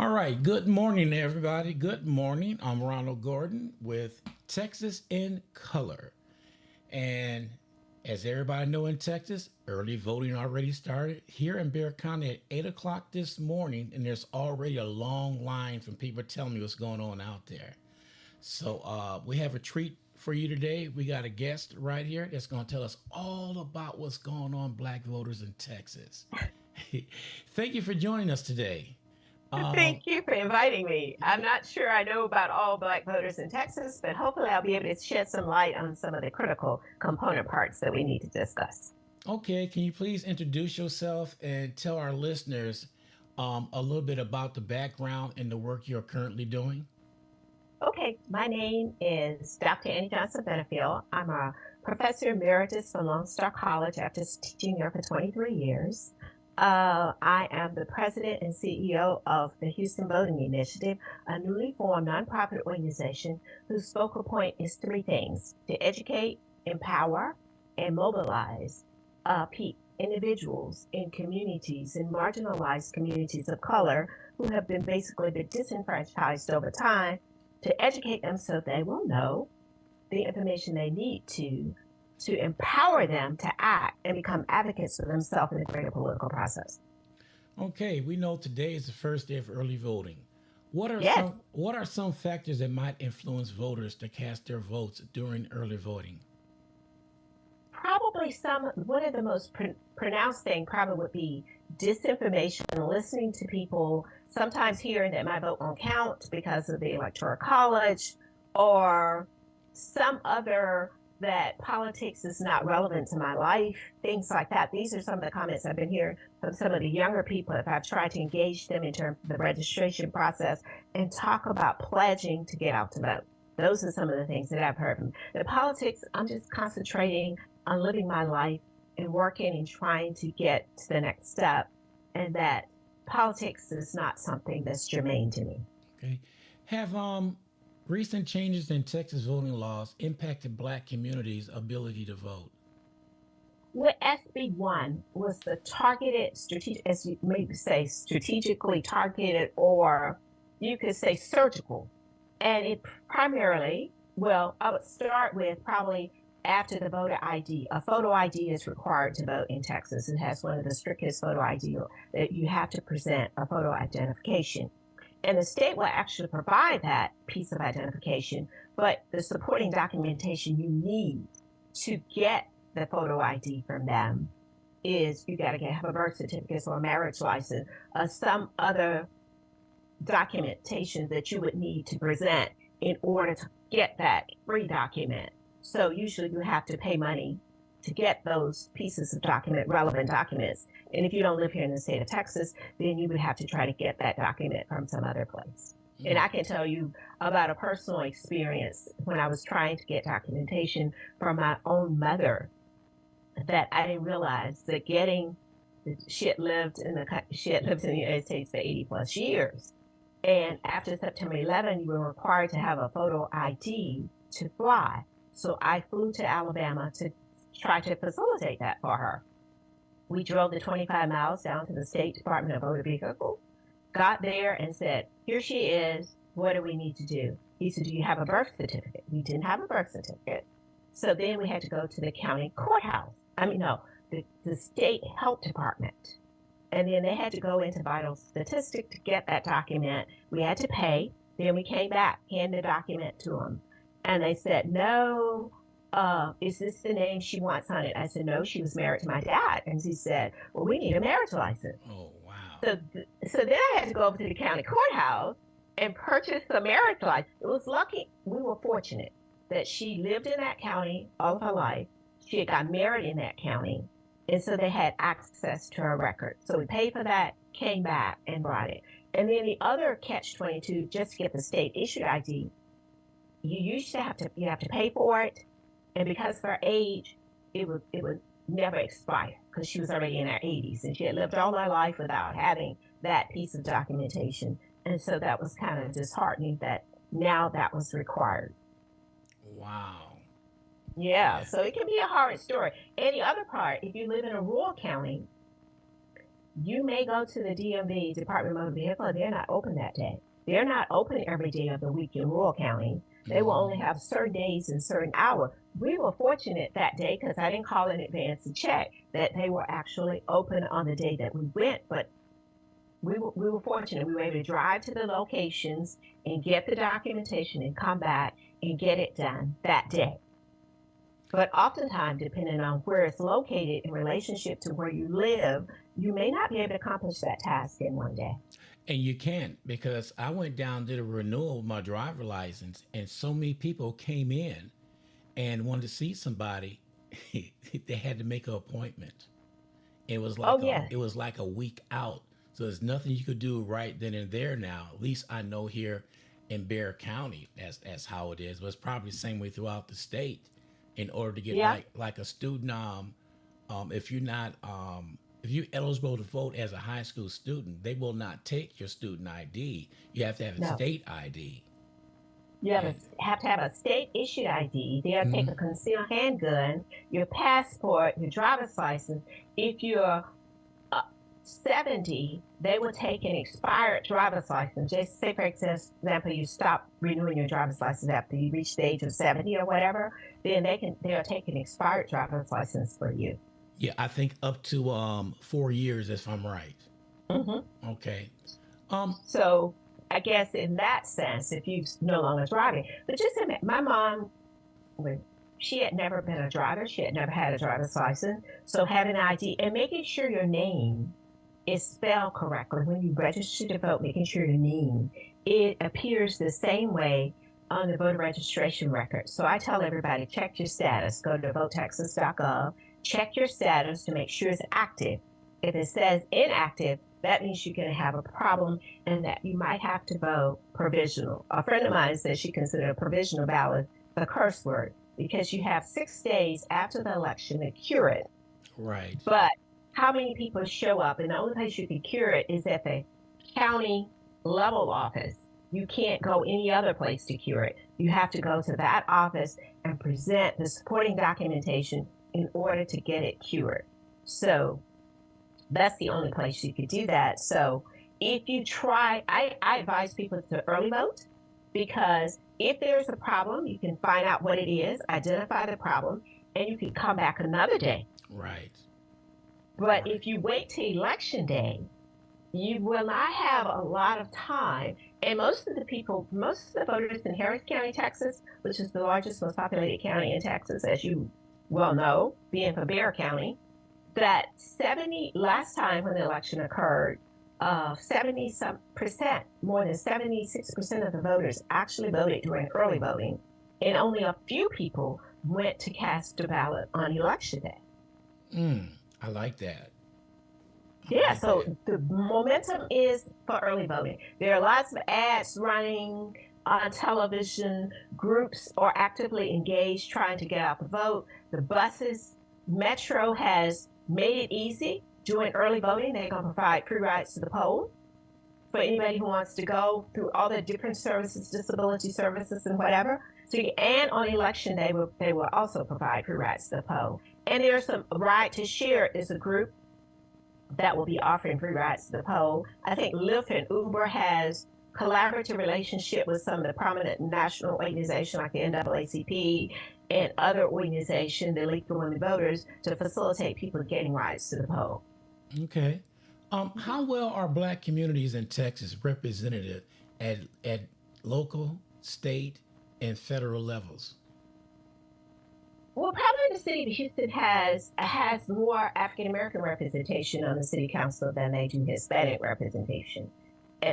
All right. Good morning, everybody. Good morning. I'm Ronald Gordon with Texas in Color. And as everybody know in Texas, early voting already started here in Bexar County at 8 o'clock this morning. And there's already a long line from people telling me what's going on out there. So we have a treat for you today. We got a guest right here that's going to tell us all about what's going on, black voters in Texas. Thank you for joining us today. Um, Thank you for inviting me. I'm not sure I know about all Black voters in Texas, but hopefully I'll be able to shed some light on some of the critical component parts that we need to discuss. Okay, can you please introduce yourself and tell our listeners a little bit about the background and the work you're currently doing? Okay, my name is Dr. Annie Johnson Benefield. I'm a professor emeritus from Lone Star College after teaching there for 23 years. I am the president and CEO of the Houston Voting Initiative, a newly formed nonprofit organization whose focal point is three things: to educate, empower, and mobilize individuals in communities, in marginalized communities of color who have been disenfranchised over time, to educate them so they will know the information they need to empower them to act and become advocates for themselves in the greater political process. Okay, we know today is the first day of early voting. Yes, What are some factors that might influence voters to cast their votes during early voting? probably one of the most pronounced thing probably would be disinformation, listening to people, sometimes hearing that my vote won't count because of the electoral college, or some other that politics is not relevant to my life, things like that. These are some of the comments I've been hearing from some of the younger people if I've tried to engage them in terms of the registration process and talk about pledging to get out to vote. Those are some of the things that I've heard. The politics, I'm just concentrating on living my life and working and trying to get to the next step, and that politics is not something that's germane to me. Okay, have recent changes in Texas voting laws impacted black communities' ability to vote? What SB1 was the targeted strategic, as you maybe say, strategically targeted, or you could say surgical. And it primarily, well, I would start with probably after the voter ID. A photo ID is required to vote in Texas. It has one of the strictest photo ID that you have to present a photo identification. And the state will actually provide that piece of identification, but the supporting documentation you need to get the photo ID from them is you got to have a birth certificate or a marriage license or some other documentation that you would need to present in order to get that free document. So usually you have to pay money to get those pieces of relevant documents. And if you don't live here in the state of Texas, then you would have to try to get that document from some other place. And I can tell you about a personal experience when I was trying to get documentation from my own mother, that I didn't realize that she had lived in the United States for 80 plus years. And after September 11, you were required to have a photo ID to fly. So I flew to Alabama to try to facilitate that for her. We drove the 25 miles down to the State Department of Motor Vehicle, got there and said, here she is. What do we need to do? He said, do you have a birth certificate? We didn't have a birth certificate. So then we had to go to the county courthouse. No, the state health department. And then they had to go into vital statistic to get that document. We had to pay. Then we came back, hand the document to them. And they said, no, is this the name she wants on it? I said, no, she was married to my dad. And she said, well, we need a marriage license. Oh, wow. So then I had to go over to the county courthouse and purchase the marriage license. It was lucky. We were fortunate that she lived in that county all of her life. She had got married in that county. And so they had access to her record. So we paid for that, came back and brought it. And then the other catch-22, just to get the state issued ID, you have to pay for it. And because of her age, it would never expire because she was already in her 80s and she had lived all her life without having that piece of documentation. And so that was kind of disheartening that now that was required. Wow. Yeah, so it can be a hard story. And the other part, if you live in a rural county, You may go to the DMV, Department of Motor Vehicle, and they're not open that day. They're not open every day of the week in rural county. They will only have certain days and certain hours. We were fortunate that day because I didn't call in advance to check that they were actually open on the day that we went, but we were fortunate. We were able to drive to the locations and get the documentation and come back and get it done that day. But oftentimes, depending on where it's located in relationship to where you live, you may not be able to accomplish that task in one day. And you can't, because I went down to the renewal of my driver license, and so many people came in and wanted to see somebody. They had to make an appointment. Oh, yeah. It was like a week out. So there's nothing you could do right then and there now. At least I know here in Bear County that's how it is. But it's probably the same way throughout the state. In order to get Yeah. like a student, if you're not if you're eligible to vote as a high school student, they will not take your student ID. You have to have a No. state ID. You And have to have a state issued ID. They'll take a mhm, concealed handgun, your passport, your driver's license. If you're 70, they will take an expired driver's license. Just say, for example, you stop renewing your driver's license after you reach the age of 70 or whatever, then they'll take an expired driver's license for you. yeah, I think up to 4 years if I'm right. Hmm. Okay. Um, So I guess in that sense, if you're no longer driving, but just admit, my mom, when she had never been a driver, she had never had a driver's license. So having an ID and making sure your name is spelled correctly when you register to vote, making sure your name it appears the same way on the voter registration record. So I tell everybody, check your status. Go to votetexas.gov, check your status to make sure it's active. If it says inactive, that means you're going to have a problem and that you might have to vote provisional. A friend of mine said she considered a provisional ballot a curse word because you have 6 days after the election to cure it. right. But how many people show up? And the only place you can cure it is at the county level office. You can't go any other place to cure it. You have to go to that office and present the supporting documentation in order to get it cured. So that's the only place you could do that. So if you try, I advise people to early vote because if there's a problem, you can find out what it is, identify the problem, and you can come back another day. Right. But Right. if you wait till election day, you will not have a lot of time. And most of the voters in Harris County, Texas, which is the largest, most populated county in Texas, as you well know, being from Bear County, that 70, last time when the election occurred, 70 some percent, more than 76% of the voters actually voted during early voting. And only a few people went to cast a ballot on election day. Mm, I like that. I Yeah, like that. so the momentum is for early voting. There are lots of ads running on television. Groups are actively engaged trying to get out the vote. The buses, Metro has made it easy during early voting. They're going to provide free rides to the poll for anybody who wants to go through all the different services, disability services, and whatever. So, and on election day, they will also provide free rides to the poll. And there's some Ride to Share is a group that will be offering free rides to the poll. I think Lyft and Uber has collaborative relationship with some of the prominent national organizations like the NAACP and other organizations, the League for Women Voters, to facilitate people getting rides to the poll. Okay. How well are Black communities in Texas represented at local, state, and federal levels? Well, probably the city of Houston has more African American representation on the city council than they do Hispanic representation.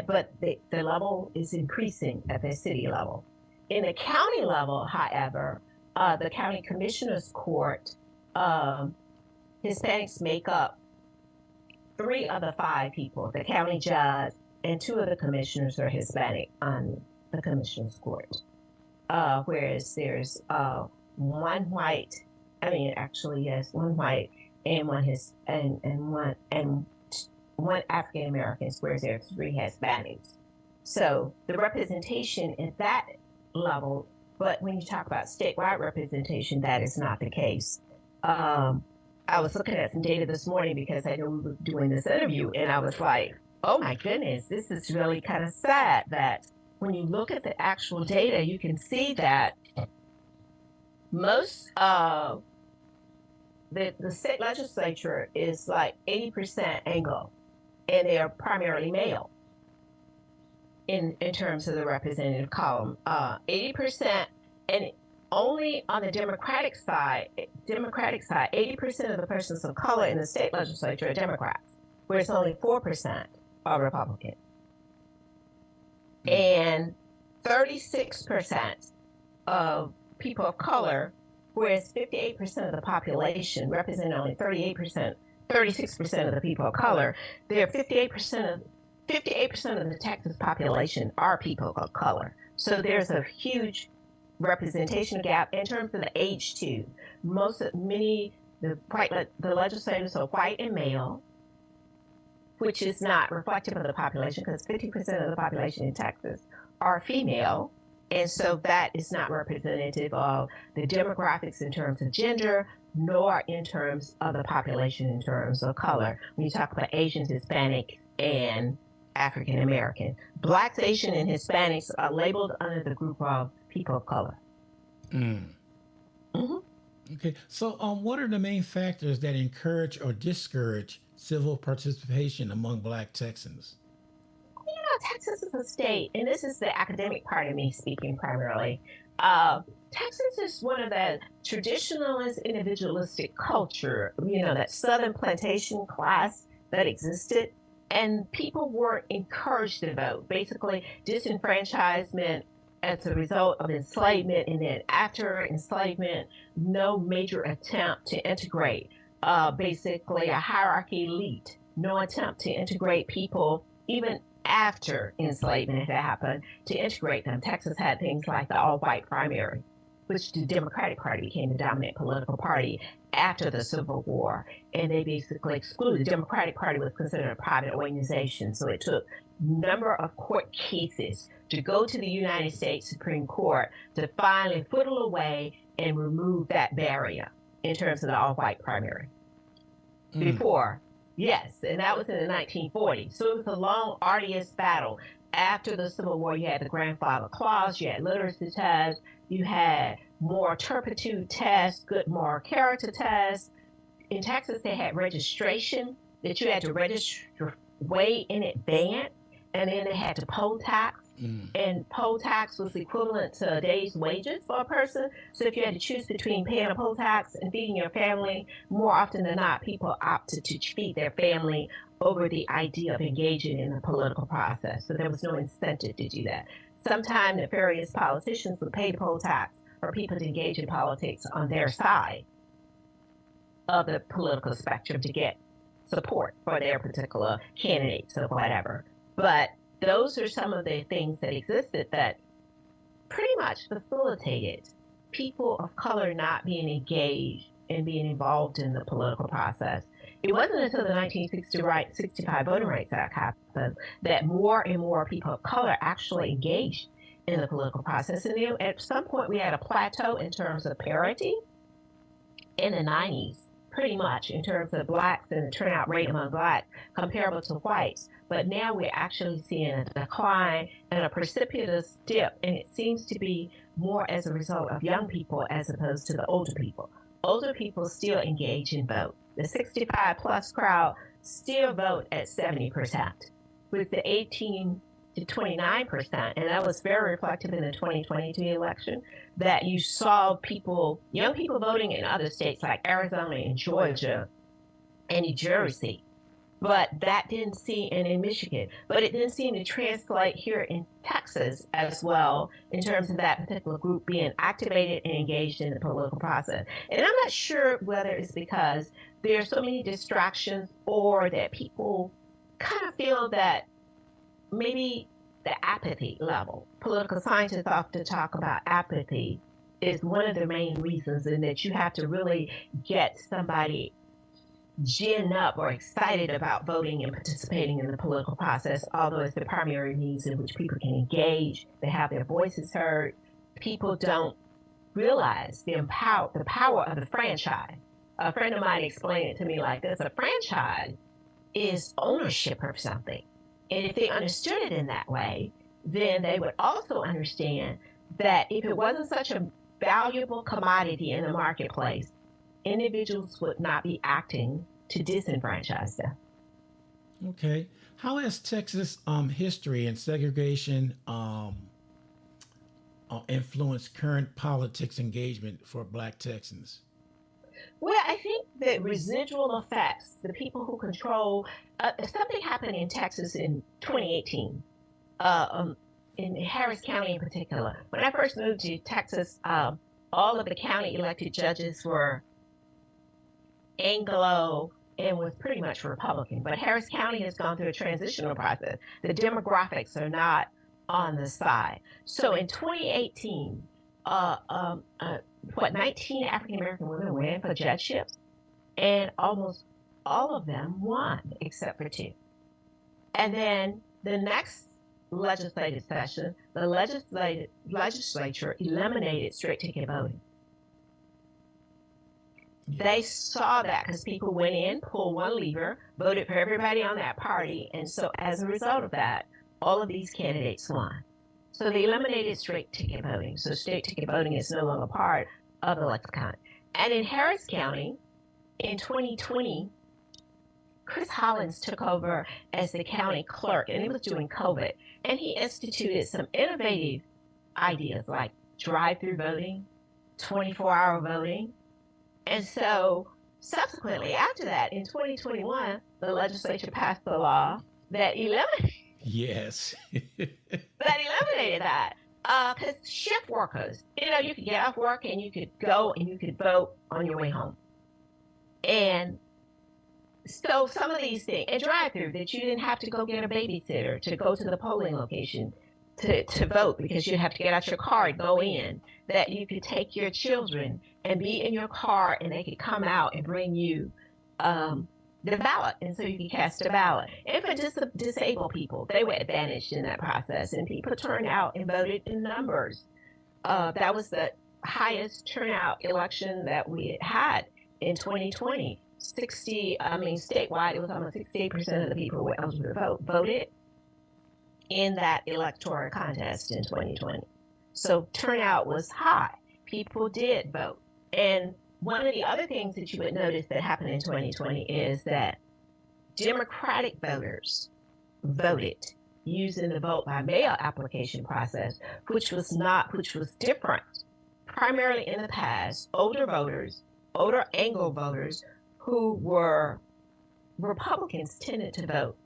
But the level is increasing at the city level. In the county level, however, the county commissioners court, Hispanics make up 3 of the 5 people. The county judge and 2 of the commissioners are Hispanic on the commissioners court. Whereas there's one white, I mean, actually, yes, one white and one African American, whereas there are 3 Hispanics. So the representation at that level, but when you talk about statewide representation, that is not the case. I I was looking at some data this morning because I knew we were doing this interview, and I was like, oh my goodness, this is really kind of sad that when you look at the actual data, you can see that most of the state legislature is like 80% Anglo, and they are primarily male in terms of the representative column. 80%, and only on the Democratic side, 80% of the persons of color in the state legislature are Democrats, whereas only 4% are Republican. And 36% of people of color, whereas 58% of the population represent only 36% of the people of color. There are 58% of the Texas population are people of color. So there's a huge representation gap in terms of the age too. The legislators are white and male, which is not reflective of the population because 50% of the population in Texas are female. And so that is not representative of the demographics in terms of gender, nor in terms of the population in terms of color. When you talk about Asians, Hispanic, and African American. Blacks, Asian, and Hispanics are labeled under the group of people of color. Okay, so what are the main factors that encourage or discourage civil participation among Black Texans? Texas is a state, and this is the academic part of me speaking primarily. Texas is one of the traditionalist, individualistic culture, that Southern plantation class that existed, and people were encouraged to vote. Basically, disenfranchisement as a result of enslavement, and then after enslavement, no major attempt to integrate. Basically, a hierarchy elite, no attempt to integrate people, even after enslavement had happened, to integrate them. Texas had things like the all-white primary, which the Democratic Party became the dominant political party after the Civil War, and they basically excluded. The Democratic Party was considered a private organization, so it took a number of court cases to go to the United States Supreme Court to finally whittle away and remove that barrier in terms of the all-white primary. Before, yes, and that was in the 1940s. So it was a long, arduous battle. After the Civil War, you had the grandfather clause, you had literacy tests, you had moral turpitude tests, good moral character tests. In Texas, they had registration that you had to register way in advance, and then they had to poll tax. And poll tax was equivalent to a day's wages for a person. So if you had to choose between paying a poll tax and feeding your family, more often than not, people opted to feed their family over the idea of engaging in the political process. So there was no incentive to do that. Sometimes nefarious politicians would pay the poll tax for people to engage in politics on their side of the political spectrum to get support for their particular candidates or whatever. But those are some of the things that existed that pretty much facilitated people of color not being engaged and being involved in the political process. It wasn't until the 1965 Voting Rights Act happened that more and more people of color actually engaged in the political process. And then at some point we had a plateau in terms of parity in the 90s, pretty much in terms of blacks and the turnout rate among blacks comparable to whites. But now we're actually seeing a decline and a precipitous dip, and it seems to be more as a result of young people as opposed to the older people. Older people still engage in vote. The 65 plus crowd still vote at 70%, with the 18 to 29%, and that was very reflective in the 2022 election, that you saw young people voting in other states like Arizona and Georgia and New Jersey, but that didn't seem, and in Michigan, but it didn't seem to translate here in Texas as well in terms of that particular group being activated and engaged in the political process. And I'm not sure whether it's because there are so many distractions or that people kind of feel that maybe the apathy level. Political scientists often talk about apathy is one of the main reasons, in that you have to really get somebody ginned up or excited about voting and participating in the political process, although it's the primary means in which people can engage, they have their voices heard. People don't realize the power of the franchise. A friend of mine explained it to me like this: a franchise is ownership of something. And if they understood it in that way, then they would also understand that if it wasn't such a valuable commodity in the marketplace, individuals would not be acting to disenfranchise them. Okay. How has Texas history and segregation influenced current politics engagement for Black Texans? Well, I think that residual effects, the people who control, something happened in Texas in 2018, uh, um, in Harris County in particular. When I first moved to Texas, all of the county elected judges were Anglo and was pretty much Republican. But Harris County has gone through a transitional process. The demographics are not on the side. So in 2018, uh, um, uh, 19 African American women ran for judgeships, and almost all of them won except for two. And then the next legislative session, the legislature eliminated straight ticket voting. They saw that because people went in, pulled one lever, voted for everybody on that party. And so as a result of that, all of these candidates won. So they eliminated straight ticket voting. So straight ticket voting is no longer part of the lexicon. And in Harris County, in 2020, Chris Hollins took over as the county clerk, and it was during COVID. And he instituted some innovative ideas like drive-through voting, 24-hour voting. And so subsequently after that, in 2021, the legislature passed the law that eliminated Yes. that. Because shift workers, you could get off work and you could go and you could vote on your way home. And so some of these things, and drive-through, that you didn't have to go get a babysitter to go to the polling location to vote, because you have to get out your car and go in, that you could take your children and be in your car and they could come out and bring you the ballot, and so you could cast a ballot. And for disabled people, they were advantaged in that process, and people turned out and voted in numbers. That was the highest turnout election that we had in 2020. Statewide, it was almost 68% of the people who were eligible to voted in that electoral contest in 2020. So turnout was high. People did vote. And one of the other things that you would notice that happened in 2020 is that Democratic voters voted using the vote by mail application process, which was different. Primarily in the past, older Anglo voters who were Republicans tended to vote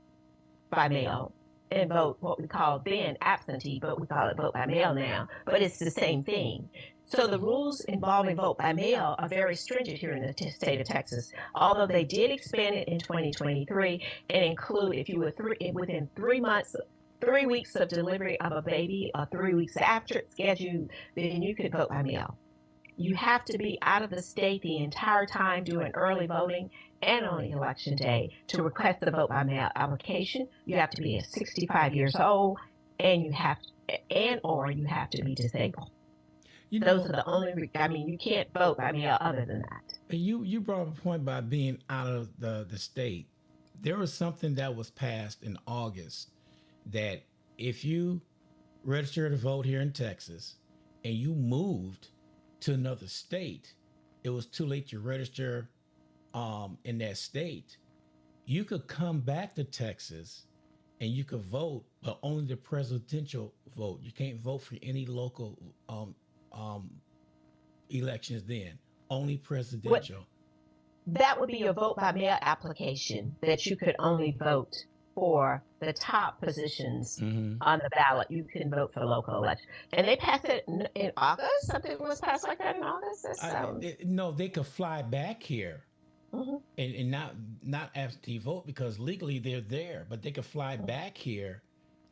by mail and vote what we call then absentee, but we call it vote by mail now, but it's the same thing. So the rules involving vote by mail are very stringent here in the state of Texas, although they did expand it in 2023 and include, if you were within 3 weeks of delivery of a baby or 3 weeks after it's scheduled, then you could vote by mail. You have to be out of the state the entire time doing early voting and on election day to request the vote by mail application. You have to be 65 years old, and you have to be disabled. Those are the only. You can't vote by mail other than that. You brought up a point by being out of the state. There was something that was passed in August that if you register to vote here in Texas and you moved to another state, it was too late to register in that state. You could come back to Texas and you could vote, but only the presidential vote. You can't vote for any local elections then. Only presidential. That would be your vote by mail application, that you could only vote for the top positions on the ballot. You can vote for local elections. And they passed it in August? Something was passed like that in August? No, they could fly back here and not absentee vote, because legally they're there, but they could fly back here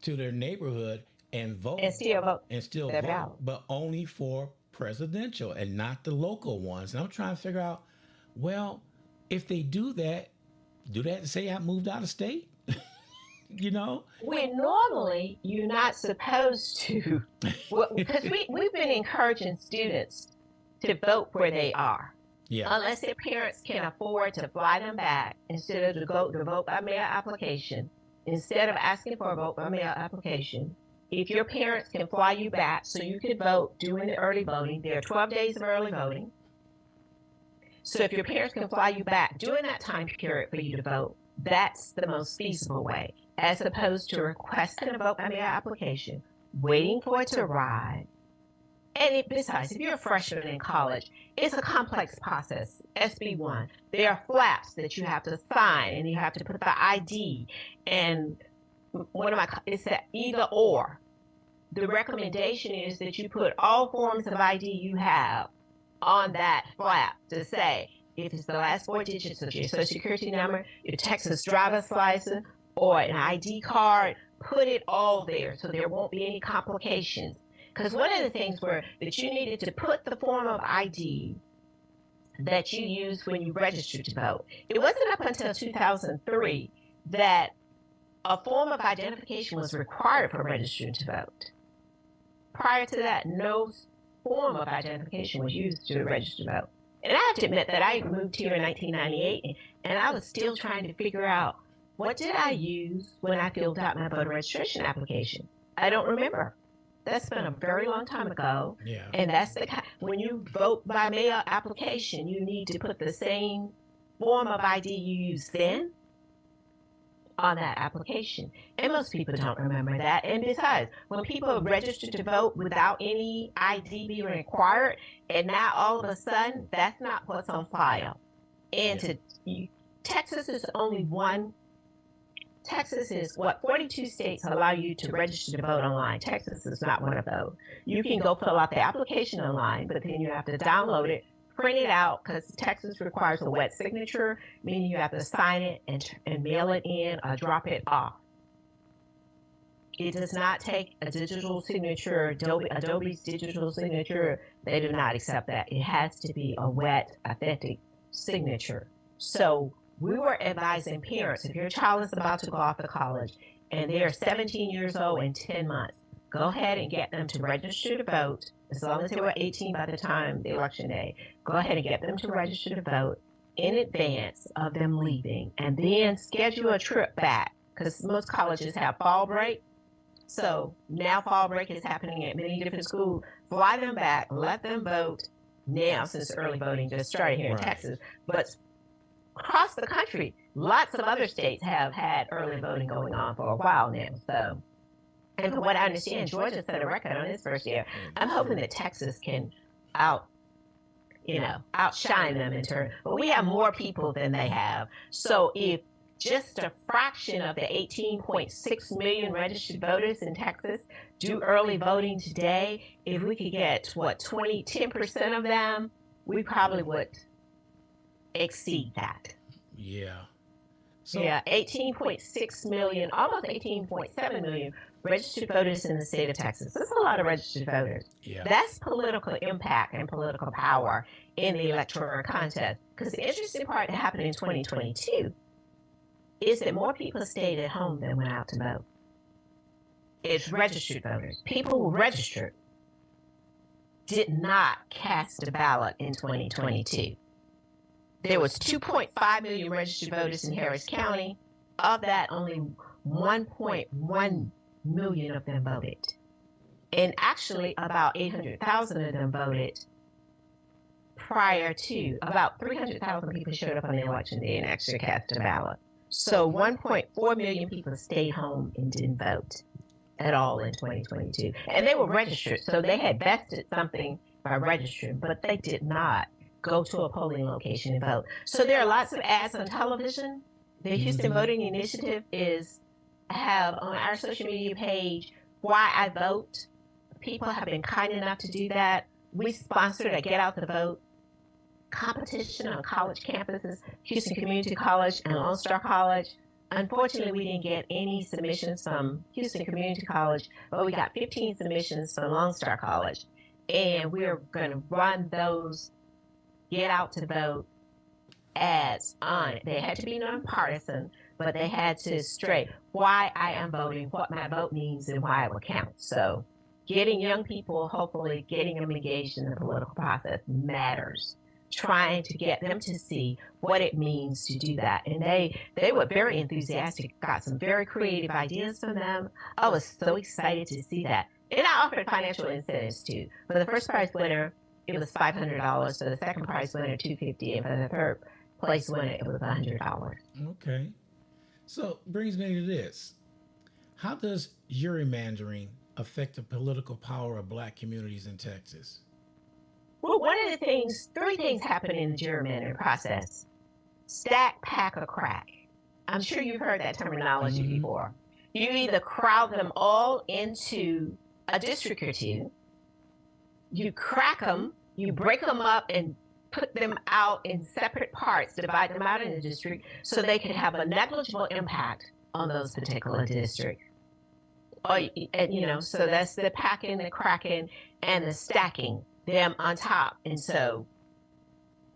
to their neighborhood and vote. And still vote. Vote, but only for presidential and not the local ones. And I'm trying to figure out, well, if they do that to say I moved out of state? When normally you're not supposed to, because we've been encouraging students to vote where they are. Yeah. unless their parents can afford to fly them back instead of the vote by mail application, instead of asking for a vote by mail application. If your parents can fly you back so you could vote during the early voting, there are 12 days of early voting. So if your parents can fly you back during that time period for you to vote, that's the most feasible way, as opposed to requesting a vote by mail application, waiting for it to arrive. And besides, if you're a freshman in college, it's a complex process. SB1, there are flaps that you have to sign, and you have to put the ID. And it's that either or. The recommendation is that you put all forms of ID you have on that flap to say if it's the last 4 digits of your social security number, your Texas driver's license, or an ID card, put it all there so there won't be any complications. Because one of the things were that you needed to put the form of ID that you used when you registered to vote. It wasn't up until 2003 that a form of identification was required for registering to vote. Prior to that, no form of identification was used to register to vote. And I have to admit that I moved here in 1998, and I was still trying to figure out what did I use when I filled out my voter registration application. I don't remember. That's been a very long time ago. Yeah. And that's when you vote by mail application, you need to put the same form of ID you used then on that application. And most people don't remember that. And besides, when people register to vote without any ID being required, and now all of a sudden that's not what's on file. And Texas is only one. Texas is 42 states allow you to register to vote online. Texas is not one of those. You can go fill out the application online, but then you have to download it, print it out, because Texas requires a wet signature, meaning you have to sign it and mail it in or drop it off. It does not take a digital signature, Adobe's digital signature. They do not accept that. It has to be a wet, authentic signature. So we were advising parents, if your child is about to go off to college and they're 17 years old and 10 months, go ahead and get them to register to vote. As long as they were 18 by the time the election day, go ahead and get them to register to vote in advance of them leaving, and then schedule a trip back, because most colleges have fall break. So now fall break is happening at many different schools. Fly them back, let them vote now, since early voting just started here in Texas. But across the country, lots of other states have had early voting going on for a while now. So, and from what I understand, Georgia set a record on its first year. I'm hoping that Texas can outshine them in turn. But we have more people than they have. So if just a fraction of the 18.6 million registered voters in Texas do early voting today, if we could get 10% of them, we probably would exceed that. Yeah. So, 18.6 million, almost 18.7 million registered voters in the state of Texas. That's a lot of registered voters. Yeah. That's political impact and political power in the electoral contest. Because the interesting part that happened in 2022 is that more people stayed at home than went out to vote. It's registered voters. People who registered did not cast a ballot in 2022. There was 2.5 million registered voters in Harris County. Of that, only 1.1 million of them voted. And actually, about 800,000 of them voted prior to. About 300,000 people showed up on the election day and actually cast a ballot. So 1.4 million people stayed home and didn't vote at all in 2022. And they were registered, so they had vested something by registering, but they did not go to a polling location and vote. So there are lots of ads on television. The Houston Voting Initiative have on our social media page, Why I Vote. People have been kind enough to do that. We sponsored a Get Out the Vote competition on college campuses, Houston Community College and Lone Star College. Unfortunately, we didn't get any submissions from Houston Community College, but we got 15 submissions from Lone Star College. And we're going to run those Get Out to Vote ads on it. They had to be nonpartisan, but they had to straight why I am voting, what my vote means, and why it will count. So getting young people, hopefully getting them engaged in the political process matters. trying to get them to see what it means to do that. And they were very enthusiastic, got some very creative ideas from them. I was so excited to see that. And I offered financial incentives too. For the first prize winner, it was $500. For the second prize winner, $250, and for the third place winner, it was $100. Okay. So brings me to this. How does gerrymandering affect the political power of black communities in Texas? Well, one of the things, three things happen in the gerrymandering process: stack, pack, or crack. I'm sure you've heard that terminology before. You either crowd them all into a district or two, you crack them, you break them up and put them out in separate parts, divide them out in the district so they could have a negligible impact on those particular districts. Or, and, so that's the packing, the cracking, and the stacking them on top. And so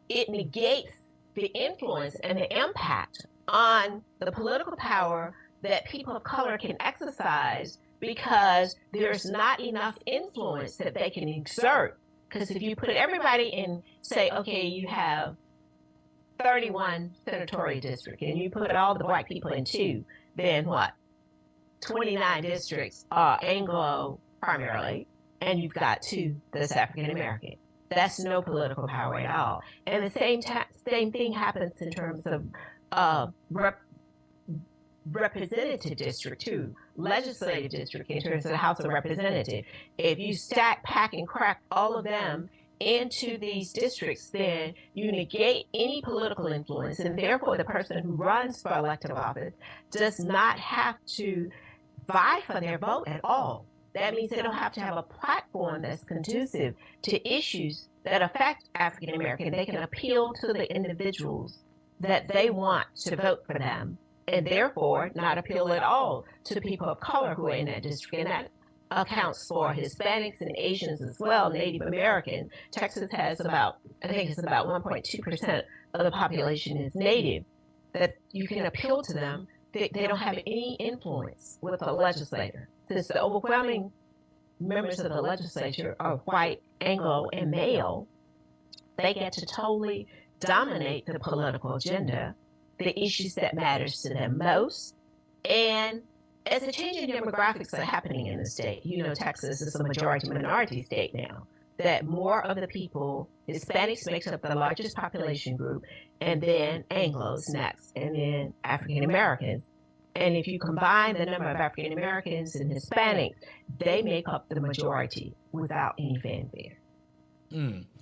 it negates the influence and the impact on the political power that people of color can exercise, because there's not enough influence that they can exert. Because if you put everybody in, say, okay, you have 31 senatorial districts, and you put all the black people in two, then what? 29 districts are Anglo primarily, and you've got two that's African American. That's no political power at all. And the same thing happens in terms of representative district too, legislative district in terms of the House of Representatives. If you stack, pack, and crack all of them into these districts, then you negate any political influence, and therefore the person who runs for elective office does not have to vie for their vote at all. That means they don't have to have a platform that's conducive to issues that affect African American. They can appeal to the individuals that they want to vote for them, and therefore not appeal at all to people of color who are in that district. And that accounts for Hispanics and Asians as well, Native American. Texas has about 1.2% of the population is Native, that you can appeal to them. They don't have any influence with the legislator. Since the overwhelming members of the legislature are white, Anglo, and male, they get to totally dominate the political agenda, the issues that matters to them most. And as the changing demographics are happening in the state, Texas is a majority minority state now, that more of the people, Hispanics makes up the largest population group, and then Anglos next, and then African Americans. And if you combine the number of African Americans and Hispanics, they make up the majority without any fanfare.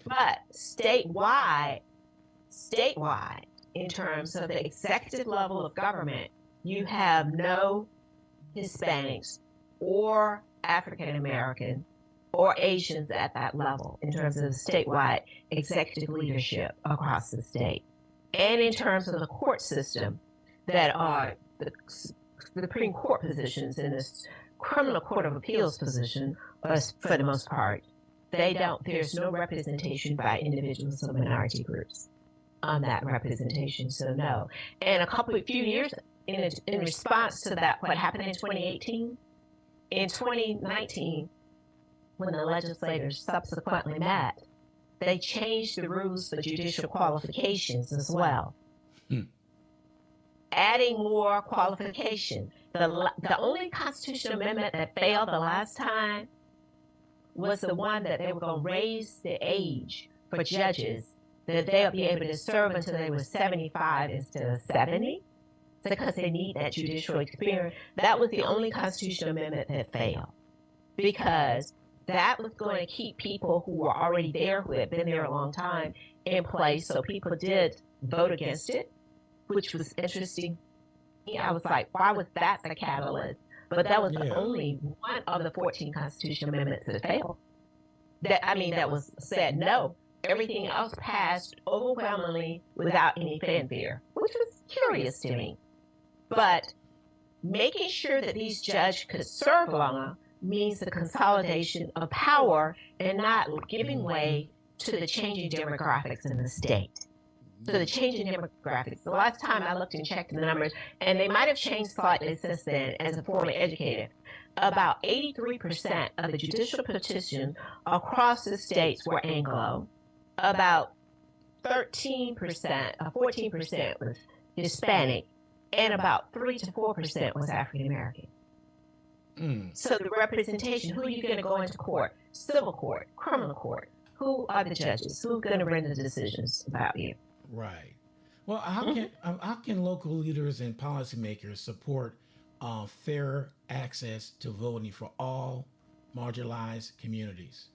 But statewide, in terms of the executive level of government, you have no Hispanics or African American or Asians at that level in terms of the statewide executive leadership across the state. And in terms of the court system, that are the Supreme Court positions in this criminal court of appeals position, for the most part, there's no representation by individuals or minority groups on that representation. So no. And a few years in response to that, what happened in 2018, in 2019, when the legislators subsequently met, they changed the rules for judicial qualifications as well. Adding more qualification. The only constitutional amendment that failed the last time was the one that they were going to raise the age for judges, that they'll be able to serve until they were 75 instead of 70, because they need that judicial experience. That was the only constitutional amendment that failed, because that was going to keep people who were already there, who had been there a long time, in place. So people did vote against it, which was interesting. I was like, why was that the catalyst? But that was only one of the 14 constitutional amendments that failed. That was said no. Everything else passed overwhelmingly without any fanfare, which was curious to me. But making sure that these judges could serve longer means the consolidation of power and not giving way to the changing demographics in the state. So the changing demographics. The last time I looked and checked the numbers, and they might have changed slightly since then as a former educator, about 83% of the judicial petitions across the states were Anglo. About 13%, 14% was Hispanic, and about 3 to 4% was African American. So the representation, who are you going to go into court? Civil court, criminal court. Who are the judges? Who's going to render the decisions about you? Right. Well, how can local leaders and policymakers support fair access to voting for all marginalized communities?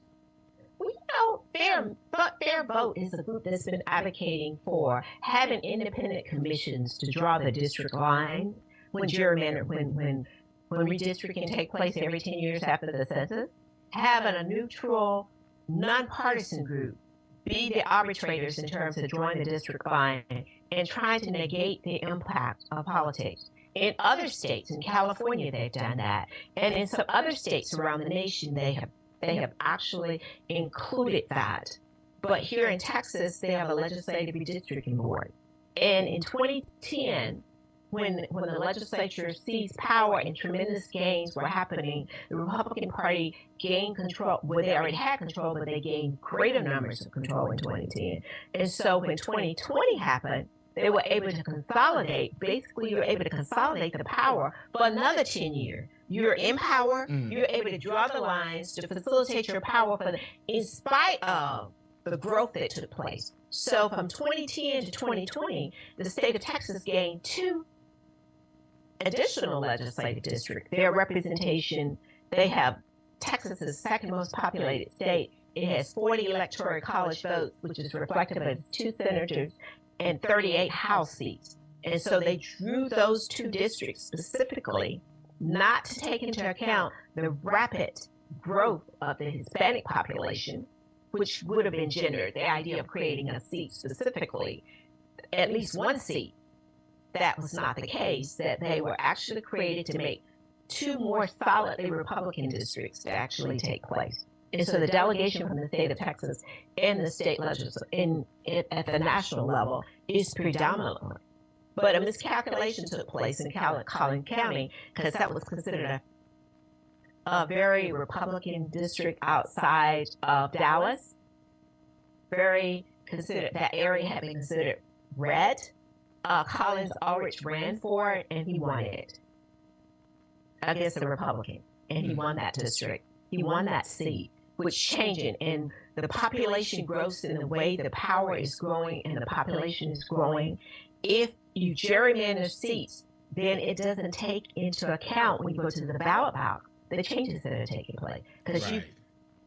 Well, Fair Vote is a group that's been advocating for having independent commissions to draw the district line when redistricting take place every 10 years after the census, having a neutral, nonpartisan group be the arbitrators in terms of drawing the district line and trying to negate the impact of politics. In other states, in California, they've done that, and in some other states around the nation, they have actually included that. But here in Texas, they have a legislative redistricting board. And in 2010, when the legislature seized power and tremendous gains were happening, the Republican Party gained control. Well, they already had control, but they gained greater numbers of control in 2010. And so when 2020 happened, they were able to consolidate. Basically, you're able to consolidate the power for another 10 years. You're in power. You're able to draw the lines to facilitate your power in spite of the growth that took place. So from 2010 to 2020, the state of Texas gained 2 additional legislative districts. Their representation, they have Texas's second most populated state. It has 40 electoral college votes, which is reflective of 2 senators and 38 House seats. And so they drew those 2 districts specifically not to take into account the rapid growth of the Hispanic population, which would have engendered the idea of creating a seat specifically, at least 1 seat. That was not the case, that they were actually created to make 2 more solidly Republican districts to actually take place. And so the delegation from the state of Texas and the state legislature at the national level is predominantly. But a miscalculation took place in Collin County because that was considered a very Republican district outside of Dallas. That area had been considered red. Collins Ulrich ran for it and he won it against the Republican, and he won that district. He won that seat, which changed it. And the population grows in the way the power is growing and the population is growing. If you gerrymander seats, then it doesn't take into account when you go to the ballot box the changes that are taking place, because you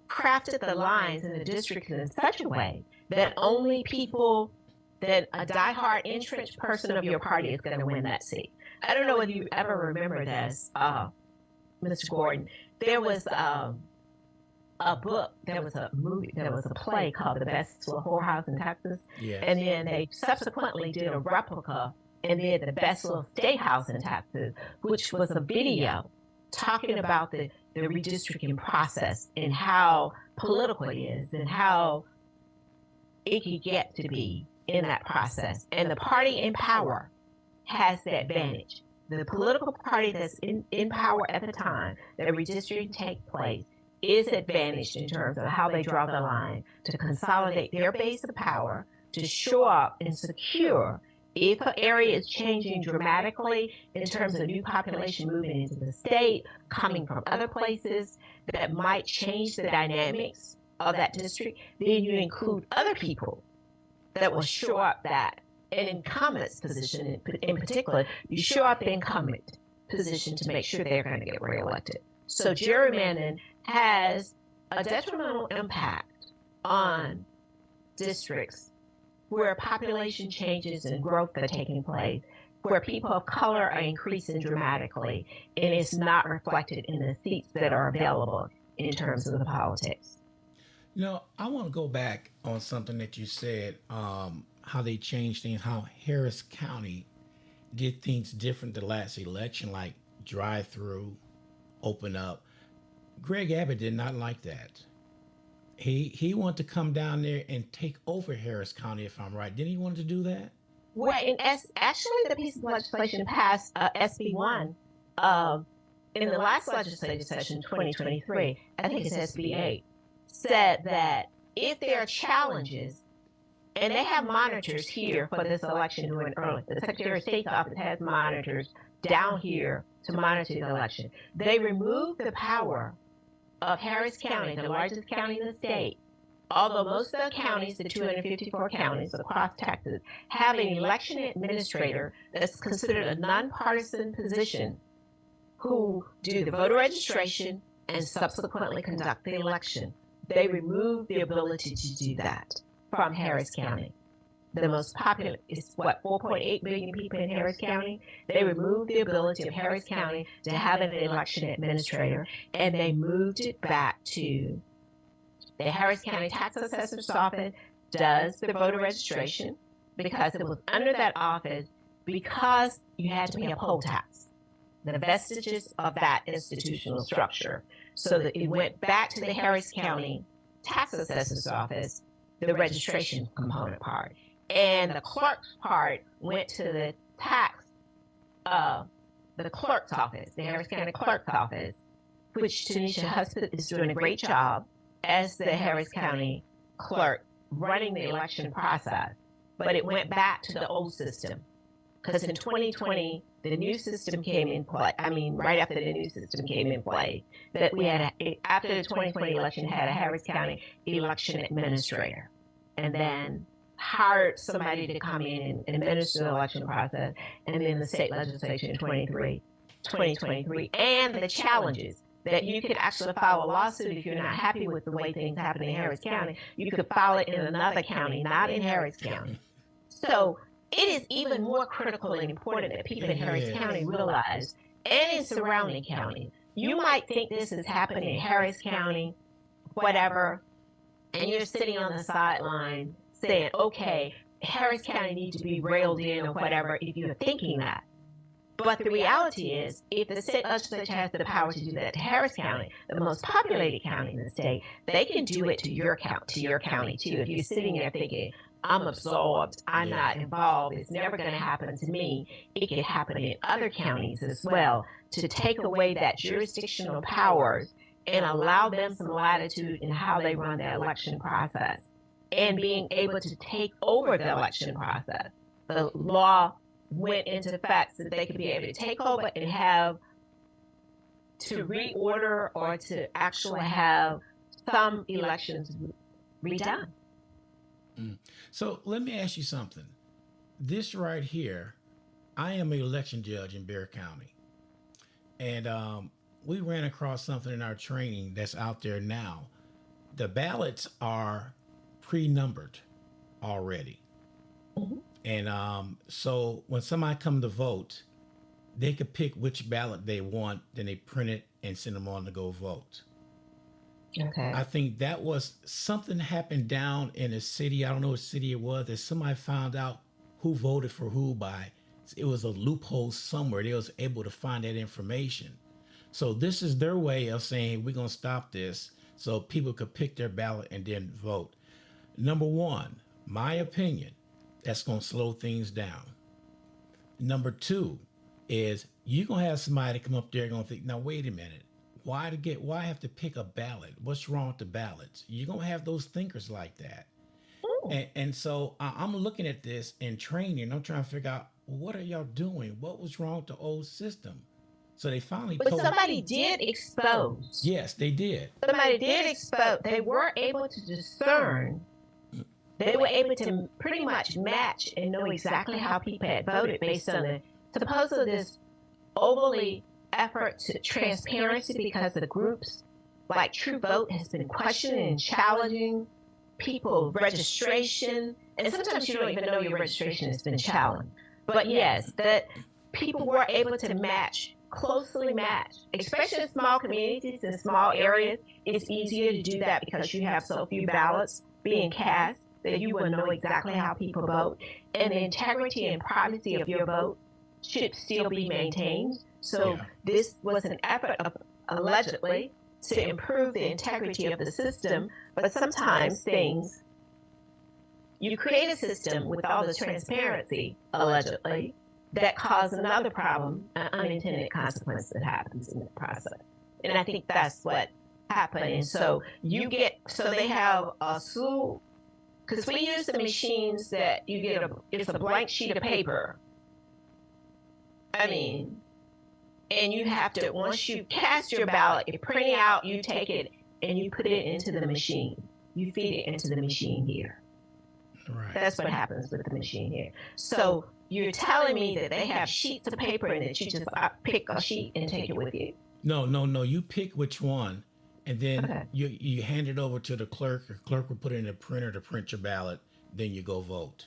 crafted the lines in the district in such a way that only people that a diehard entrenched person of your party is going to win that seat. I don't know whether you ever remember this, Mr. Gordon. There was a book, there was a movie, there was a play called The Best Little Whorehouse in Texas. Yes. And then they subsequently did a replica and did The Best Little State House in Texas, which was a video talking about the redistricting process and how political it is and how it could get to be in that process. And the party in power has the advantage. The political party that's in power at the time that redistricting takes place is advantaged in terms of how they draw the line to consolidate their base of power, to show up and secure if an area is changing dramatically in terms of new population moving into the state, coming from other places that might change the dynamics of that district, then you include other people that will show up that an incumbent's position in particular, you show up the incumbent position to make sure they're going to get reelected. So gerrymandering has a detrimental impact on districts where population changes and growth are taking place, where people of color are increasing dramatically, and it's not reflected in the seats that are available in terms of the politics. I want to go back on something that you said, how they changed things, how Harris County did things different the last election, like drive-through, open up. Greg Abbott did not like that. He wanted to come down there and take over Harris County, if I'm right. Didn't he want to do that? Well, actually, the piece of legislation passed SB1 in the last legislative session, 2023. I think it's SB8. Said that if there are challenges And they have monitors here for this election during early. The Secretary of State's office has monitors down here to monitor the election. They removed the power of Harris County, the largest county in the state. Although most of the counties, the 254 counties across Texas, have an election administrator that's considered a nonpartisan position who do the voter registration and subsequently conduct the election. They removed the ability to do that from Harris County. The most popular is what, 4.8 million people in Harris County. They removed the ability of Harris County to have an election administrator, and they moved it back to the Harris County Tax Assessor's Office does the voter registration because it was under that office because you had to pay a poll tax, the vestiges of that institutional structure. So that it went back to the Harris County Tax Assessor's Office, the registration component part. And the clerk's part went to the the clerk's office, the Harris County Clerk's Office, which Tanisha Husband is doing a great job as the Harris County clerk running the election process. But it went back to the old system because in 2020, the new system came in play. I mean, right after the new system came in play, that we had, after the 2020 election, had a Harris County election administrator and then hired somebody to come in and administer the election process, and then the state legislature in 2023, and the challenges that you could actually file a lawsuit if you're not happy with the way things happen in Harris County. You could file it in another county, not in Harris County. So it is even more critical and important that people in Harris County realize, and in surrounding counties. You might think this is happening in Harris County, whatever, and you're sitting on the sideline saying, okay, Harris County needs to be railed in or whatever, if you're thinking that. But the reality is, if the state legislature has the power to do that to Harris County, the most populated county in the state, they can do it to your county too. If you're sitting there thinking, I'm absorbed, I'm not involved, it's never going to happen to me, it can happen in other counties as well, to take away that jurisdictional powers and allow them some latitude in how they run their election process and being able to take over the election process. The law went into effect so that they could be able to take over and have to reorder or to actually have some elections redone. So let me ask you something. This right here, I am an election judge in Bexar County. And we ran across something in our training that's out there now. The ballots are pre-numbered already. Mm-hmm. And so when somebody come to vote, they could pick which ballot they want, then they print it and send them on to go vote. Okay. I think that was something happened down in a city. I don't know what city it was, that somebody found out who voted for who by, it was a loophole somewhere. They was able to find that information. So this is their way of saying, we're going to stop this so people could pick their ballot and then vote. Number one, my opinion, that's going to slow things down. Number two is you're going to have somebody come up there going to think, now, wait a minute. Why have to pick a ballot? What's wrong with the ballots? You're going to have those thinkers like that. And so I'm looking at this in training. I'm trying to figure out, what are y'all doing? What was wrong with the old system? So they finally But somebody did expose. Yes, they did. Somebody did expose. They were able to discern. They were able to pretty much match and know exactly how people had voted based on the supposedly this overly effort to transparency, because the groups like True Vote has been questioning and challenging people's registration, and sometimes you don't even know your registration has been challenged. But yes, that people were able to closely match, especially in small communities and small areas. It's easier to do that because you have so few ballots being cast that you will know exactly how people vote, and the integrity and privacy of your vote should still be maintained. So this was an effort of, allegedly, to improve the integrity of the system. But sometimes you create a system with all the transparency, allegedly, that causes another problem, an unintended consequence that happens in the process. And I think that's what happened. And so they have a slew because we use the machines that you get it's a blank sheet of paper. I mean, and you have to, once you cast your ballot, you print it out, you take it, and you put it into the machine. You feed it into the machine here. Right. That's what happens with the machine here. So you're telling me that they have sheets of paper and that you just pick a sheet and take it with you? No. You pick which one, and then you hand it over to the clerk. The clerk will put it in a printer to print your ballot. Then you go vote.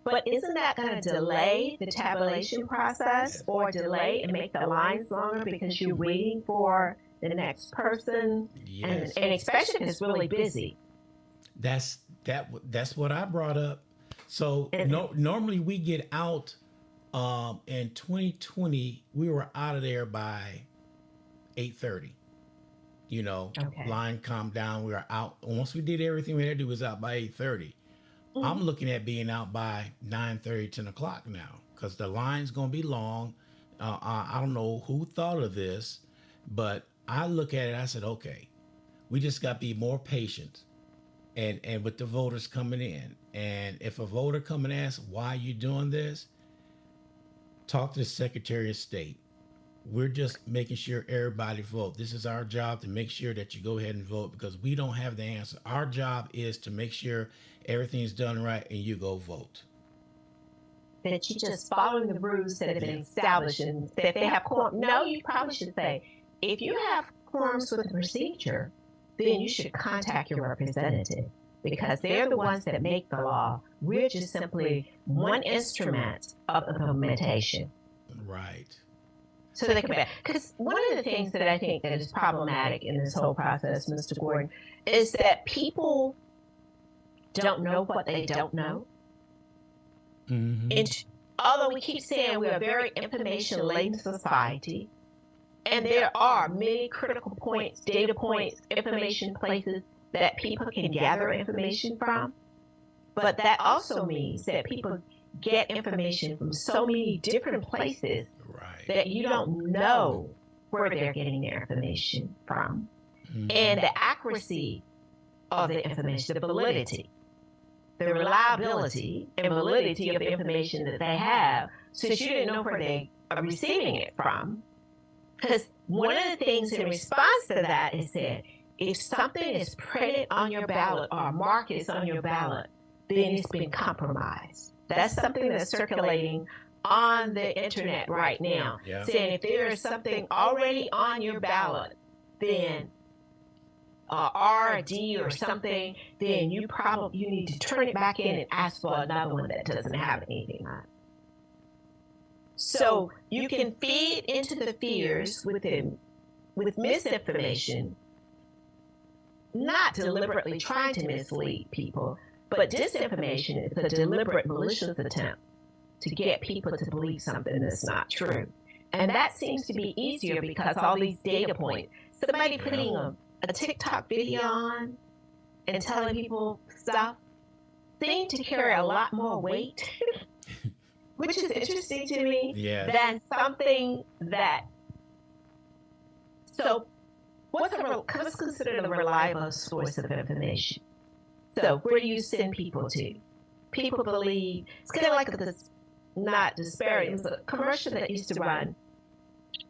But isn't that going to delay the tabulation process or delay and make the lines longer because you're waiting for the next person? Yes. And especially if it's really busy. That's what I brought up. So normally we get out in 2020, we were out of there by 8:30. You know, line calmed down. We were out. Once we did everything we had to do, was out by 8:30. I'm looking at being out by 9:30, 10 o'clock now, because the line's going to be long. I don't know who thought of this, but I look at it, I said, okay, we just got to be more patient and with the voters coming in. And if a voter come and ask, why are you doing this? Talk to the Secretary of State. We're just making sure everybody vote. This is our job, to make sure that you go ahead and vote, because we don't have the answer. Our job is to make sure everything's done right and you go vote. That you're just following the rules that have been established, and that they have quorum. No, you probably should say, if you have quorums with the procedure, then you should contact your representative, because they're the ones that make the law. We're just simply one instrument of implementation. Right. So they can, because one of the things that I think that is problematic in this whole process, Mr. Gordon, is that people don't know what they don't know. Mm-hmm. And although we keep saying we're a very information-laden society, and there are many critical points, data points, information places that people can gather information from, but that also means that people get information from so many different places that you don't know where they're getting their information from. Mm-hmm. And the accuracy of the information, the validity, the reliability and validity of the information that they have, since you didn't know where they are receiving it from. Because one of the things in response to that is that if something is printed on your ballot or marked is on your ballot, then it's been compromised. That's something that's circulating on the internet right now, saying if there is something already on your ballot, then R or D or something, then you need to turn it back in and ask for another one that doesn't have anything on it. So you can feed into the fears with misinformation, not deliberately trying to mislead people, but disinformation is a deliberate, malicious attempt to get people to believe something that's not true. And that seems to be easier because all these data points, somebody putting a TikTok video on and telling people stuff seem to carry a lot more weight, which is interesting to me, than something that. So what's considered a reliable source of information? So where do you send people to? People believe, it's kind of like this, not disparity, it was a commercial that used to run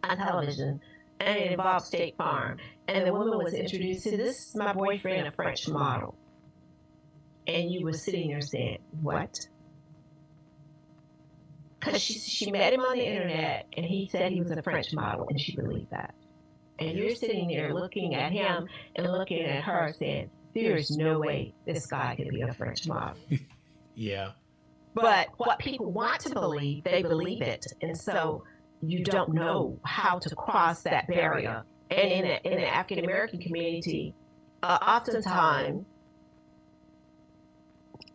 on television, and it involved State Farm. And the woman was introduced to, this is my boyfriend, a French model. And you were sitting there saying, what? Because she met him on the internet, and he said he was a French model, and she believed that. And you're sitting there looking at him and looking at her saying, there's no way this guy could be a French model. Yeah. But what people want to believe, they believe it. And so you don't know how to cross that barrier. And in the African American community, oftentimes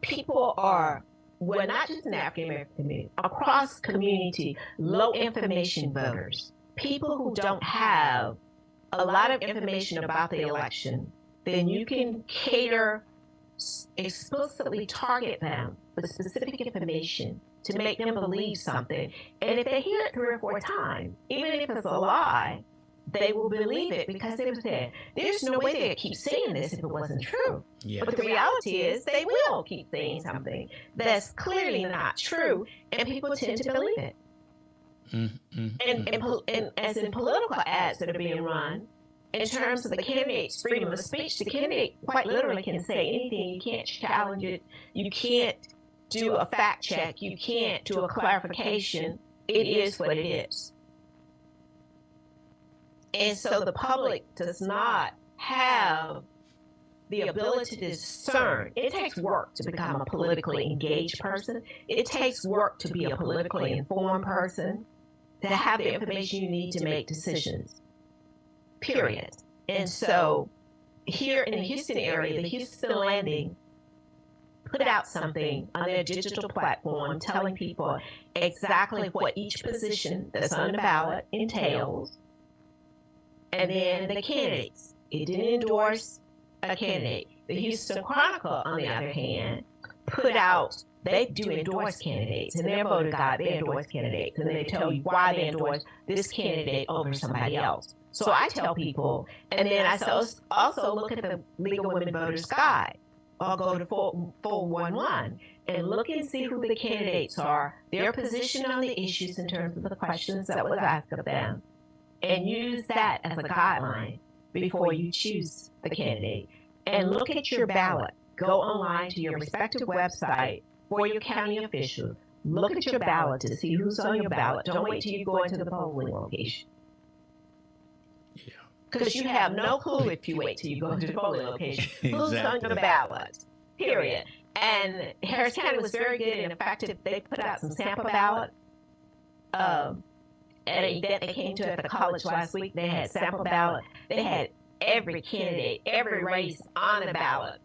people are, well, not just in the African American community, across community, low information voters, people who don't have a lot of information about the election, then you can explicitly target them with specific information to make them believe something. And if they hear it 3 or 4 times, even if it's a lie, they will believe it because they would say, there's no way they'd keep saying this if it wasn't true. Yeah. But the reality is they will keep saying something that's clearly not true, and people tend to believe it. And as in political ads that are being run, in terms of the candidate's freedom of speech, the candidate quite literally can say anything. You can't challenge it. You can't do a fact check. You can't do a clarification. It is what it is. And so the public does not have the ability to discern. It takes work to become a politically engaged person. It takes work to be a politically informed person, to have the information you need to make decisions, period. And so here in the Houston area, the Houston Landing put out something on their digital platform telling people exactly what each position that's on the ballot entails, and then the candidates. It didn't endorse a candidate. The Houston Chronicle, on the other hand, put out, they do endorse candidates, and their voter guide, they endorse candidates, and they tell you why they endorse this candidate over somebody else. So I tell people, and then I also look at the League of Women Voters Guide. I'll go to 411 and look and see who the candidates are, their position on the issues in terms of the questions that was asked of them, and use that as a guideline before you choose the candidate. And look at your ballot. Go online to your respective website for your county official. Look at your ballot to see who's on your ballot. Don't wait till you go into the polling location. Yeah. Because you have no clue if you wait till you go into the polling location. Who's on your ballot? Period. And Harris County was very good, and in fact, they put out some sample ballot. At an event they came to at the college last week, they had sample ballot. They had every candidate, every race on the ballot,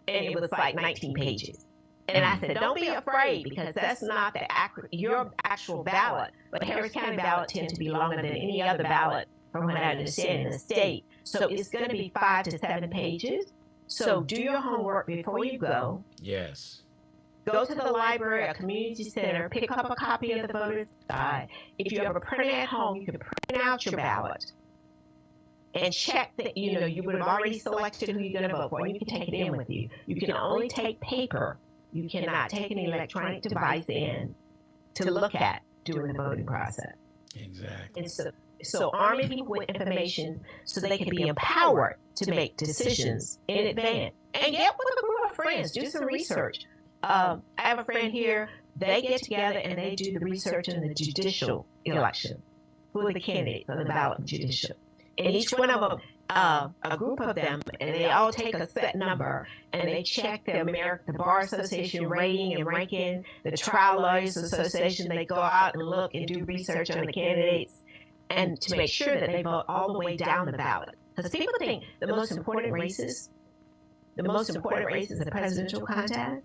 and it was like 19 pages. And I said, don't be afraid, because that's not your actual ballot. But Harris County ballot tends to be longer than any other ballot, from what I understand, in the state. So it's going to be 5 to 7 pages. So do your homework before you go. Yes. Go to the library or community center, pick up a copy of the voter's guide. If you have a printer at home, you can print out your ballot and check that, you would have already selected who you're going to vote for, and you can take it in with you. You can only take paper. You cannot take an electronic device in to look at during the voting process. Exactly. And so arming people with information so they can be empowered to make decisions in advance. And get with a group of friends. Do some research. I have a friend here. They get together and they do the research in the judicial election. Who are the candidates on the ballot in judicial? And each one of them, a group of them, and they all take a set number, and they check the Bar Association rating and ranking, the Trial Lawyers Association. They go out and look and do research on the candidates, and to make sure that they vote all the way down the ballot. Because people think the most important races in the presidential contest.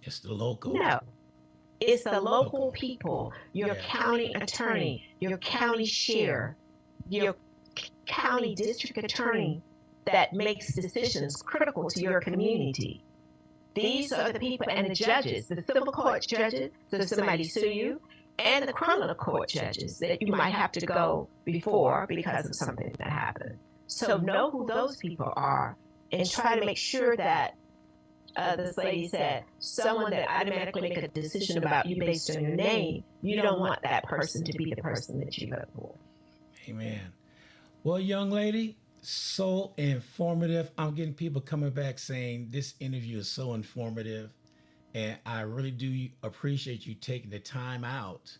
It's the local. No. It's the local people, your county attorney, your county sheriff, your county district attorney that makes decisions critical to your community. These are the people, and the judges, the civil court judges, so if somebody sue you, and the criminal court judges that you might have to go before because of something that happened. So know who those people are and try to make sure that this lady said, someone that automatically make a decision about you based on your name, you don't want that person to be the person that you vote for. Amen. Well, young lady, so informative. I'm getting people coming back saying this interview is so informative, and I really do appreciate you taking the time out.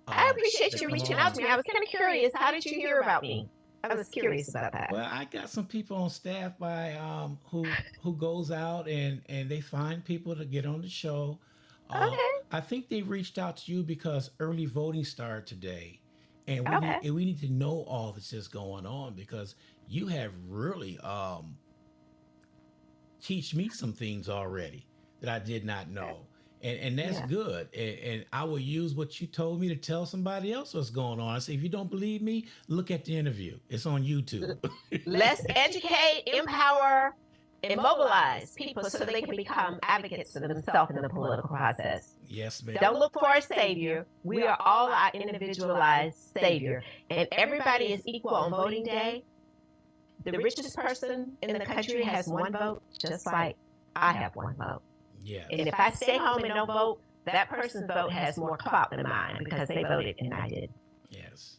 I appreciate you reaching out to me. I was kind of curious. How did you hear about me? I was curious about that. Well, I got some people on staff who goes out and they find people to get on the show. Okay. I think they reached out to you because early voting started today, and we need to know all this is going on, because you have really teach me some things already that I did not know. And that's good. And I will use what you told me to tell somebody else what's going on. I say, if you don't believe me, look at the interview. It's on YouTube. Let's educate, empower, and mobilize people so they can become advocates for themselves in the political process. Yes, ma'am. Don't look for a savior. We are all our individualized savior. And everybody is equal on voting day. The richest person in the country has one vote, just like I have one vote. Yes. And if I stay home and don't vote, that person's vote has more clout than mine because they voted and I did. Yes.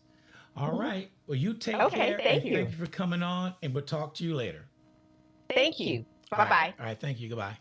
All right. Well, you take Okay, care. thank and you. Thank you for coming on, and we'll talk to you later. Thank you. All right. Bye-bye. All right. Thank you. Goodbye.